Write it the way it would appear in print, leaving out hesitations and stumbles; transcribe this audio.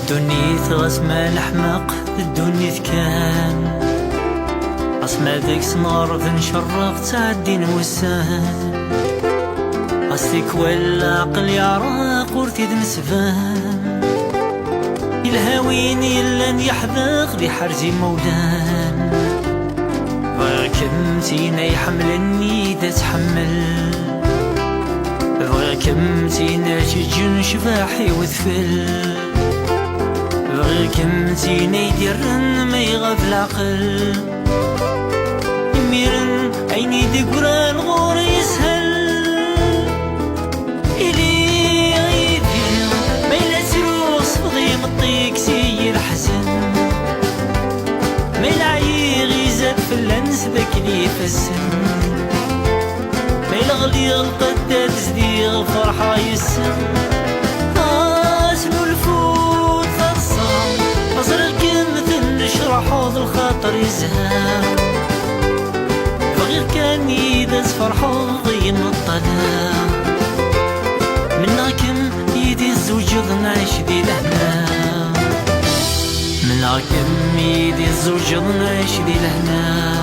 دنيت غاسما الحماق الدنيت كان غاسما ديك سنغرب نشرق تعدي نوسان غاسليك ولا عقل يعرق ورتيد نسفان الهاوين إلا يحذق لي حرزي مولان بغاك تينا يحملني دا تحمل بغاك تينا تجن شفاحي وذفل بغاك تينا يديرن ما يغاف العقل يميرن عيني دقران غور يسهل إلي غيدي ما يلا تروس بغي مطيك سي الحزن ما يلعي غيزات في اللنس ذاك لي فالسن ما يلغلي القدات زديغ الفرحة يسن اسمو الفوت فالصام أزرق مثل نشرح حوض الخاطر يزهام فغير كان يدس فرحو ضي من الظلام مناكم يدي الزوج نعيش دي لهنا مناكم يدي الزوج نعيش دي لهنا